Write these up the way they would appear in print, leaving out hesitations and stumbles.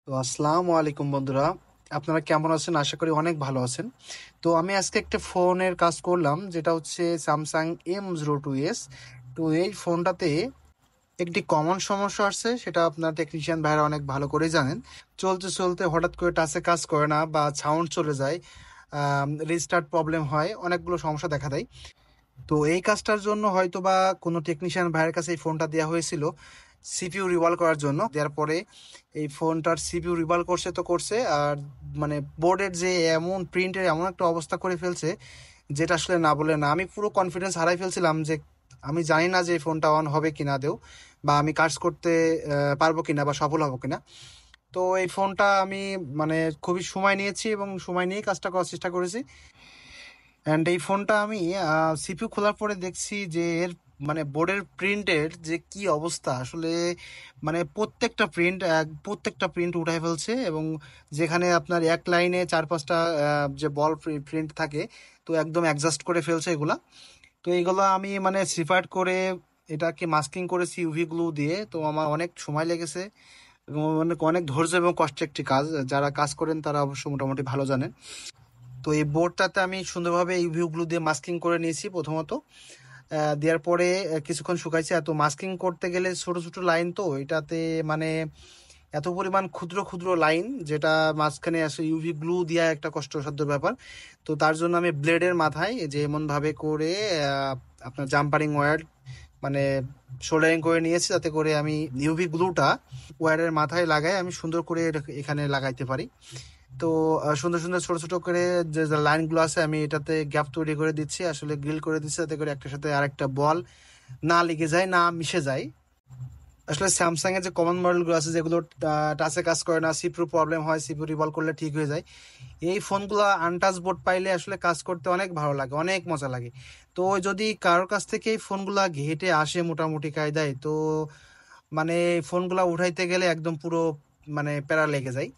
তো আসসালামু আলাইকুম বন্ধুরা, আপনারা কেমন আছেন? আশা করি অনেক ভালো আছেন। তো আমি আজকে একটা ফোনের কাজ করলাম, যেটা হচ্ছে স্যামসাং M02s। তো এই ফোনটাতে একটি কমন সমস্যা আসছে, সেটা আপনার টেকনিশিয়ান ভাইরা অনেক ভালো করে জানেন। চলতে চলতে হঠাৎ করে টাচে কাজ করে না বা সাউন্ড চলে যায়, রিস্টার্ট প্রবলেম হয়, অনেকগুলো সমস্যা দেখা দেয়। তো এই কাজটার জন্য হয়তো বা কোনো টেকনিশিয়ান ভাইয়ের কাছে এই ফোনটা দেওয়া হয়েছিল সিপিইউ রিভলভ করার জন্য। দেওয়ার পরে এই ফোনটার সিপিইউ রিভলভ করছে তো করছে, আর মানে বোর্ডের যে এমন প্রিন্টের এমন একটা অবস্থা করে ফেলছে, যেটা আসলে না বলে না। আমি পুরো কনফিডেন্স হারাই ফেলছিলাম যে আমি জানি না যে এই ফোনটা অন হবে কিনা দেও, বা আমি কাজ করতে পারবো কিনা বা সফল হবো কিনা। তো এই ফোনটা আমি মানে খুবই সময় নিয়েছি এবং সময় নিয়েই কাজটা করার চেষ্টা করেছি। অ্যান্ড এই ফোনটা আমি সিপিইউ খোলার পরে দেখছি যে এর মানে বোর্ডের প্রিন্টের যে কি অবস্থা আসলে। মানে প্রত্যেকটা প্রিন্ট উঠাই ফেলছে, এবং যেখানে আপনার এক লাইনে চার পাঁচটা যে বল প্রিন্ট থাকে, তো একদম অ্যাডজাস্ট করে ফেলছে এগুলা। তো এইগুলো আমি মানে সিফার্ট করে এটাকে মাস্কিং করেছি ইউভি গ্লু দিয়ে। তো আমার অনেক সময় লেগেছে এবং অনেক অনেক ধৈর্য এবং কষ্টের একটি কাজ। যারা কাজ করেন তারা অবশ্য মোটামুটি ভালো জানেন। তো এই বোর্ডটাতে আমি সুন্দরভাবে এই ভিউগুলো দিয়ে মাস্কিং করে নিয়েছি প্রথমত। দেওয়ার পরে কিছুক্ষণ শুকাইছি। এত মাস্কিং করতে গেলে ছোট ছোট লাইন, তো এটাতে মানে এত পরিমাণ ক্ষুদ্র ক্ষুদ্র লাইন, যেটা মাঝখানে আসে ইউভি গ্লু দেওয়া একটা কষ্টসাধ্য ব্যাপার। তো তার জন্য আমি ব্লেডের মাথায় যে এমন ভাবে করে আপনার জাম্পারিং ওয়্যার মানে সোল্ডারিং করে নিয়েছি, যাতে করে আমি ইউভি গ্লুটা ওয়্যারের মাথায় লাগাই আমি সুন্দর করে এখানে লাগাইতে পারি। তো সুন্দর সুন্দর ছোট ছোট করে যে যে লাইনগুলো আছে আমি এটাতে গ্যাপ তৈরি করে দিচ্ছি, আসলে গ্রিল করে দিচ্ছি, যাতে করে একটার সাথে আরেকটা বল না লেগে যায়, না মিশে যায়। আসলে স্যামসাং এর যে কমন মডেলগুলো আছে, যেগুলো টাচে কাজ করে না, সিপিইউ প্রবলেম হয়, সিপিইউ রিভলভ করলে ঠিক হয়ে যায়, এই ফোনগুলো আনটাচ বোর্ড পাইলে আসলে কাজ করতে অনেক ভালো লাগে, অনেক মজা লাগে। তো যদি কারোর কাছ থেকে এই ফোনগুলা ঘেটে আসে মোটামুটি কায়দায়, তো মানে ফোনগুলা উঠাইতে গেলে একদম পুরো মানে প্যারা লেগে যায়।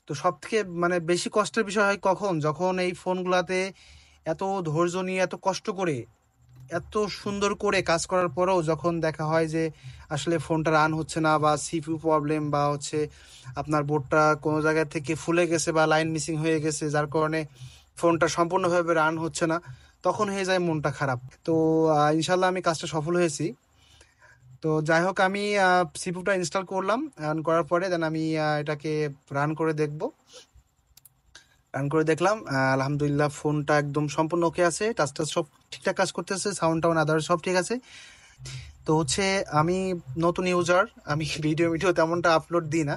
তো সব থেকে মানে বেশি কষ্টের বিষয় হয় কখন, যখন এই ফোনগুলাতে এত ধৈর্য নিয়ে এত কষ্ট করে এত সুন্দর করে কাজ করার পরেও যখন দেখা হয় যে আসলে ফোনটা রান হচ্ছে না, বা সিপিইউ প্রবলেম, বা হচ্ছে আপনার বোর্ডটা কোনো জায়গা থেকে ফুলে গেছে বা লাইন মিসিং হয়ে গেছে, যার কারণে ফোনটা সম্পূর্ণভাবে রান হচ্ছে না, তখন হয়ে যায় মনটা খারাপ। তো ইনশাল্লাহ আমি কাজটা সফল হয়েছি। তো যাই হোক, আমি সিপিইউটা ইনস্টল করলাম, রান করার পরে দেন আমি এটাকে রান করে দেখবো। রান করে দেখলাম, আলহামদুলিল্লাহ ফোনটা একদম সম্পূর্ণ ওকে আছে, টাচটা সব ঠিকঠাক কাজ করতেছে, সাউন্ড টাউন আদার সব ঠিক আছে। তো হচ্ছে আমি নতুন ইউজার, আমি ভিডিও ভিডিও তেমনটা আপলোড দিই না।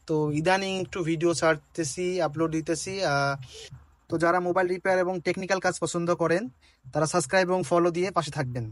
তো ইদানিং একটু ভিডিও ছাড়তেছি, আপলোড দিতেছি। তো যারা মোবাইল রিপেয়ার এবং টেকনিক্যাল কাজ পছন্দ করেন, তারা সাবস্ক্রাইব এবং ফলো দিয়ে পাশে থাকবেন।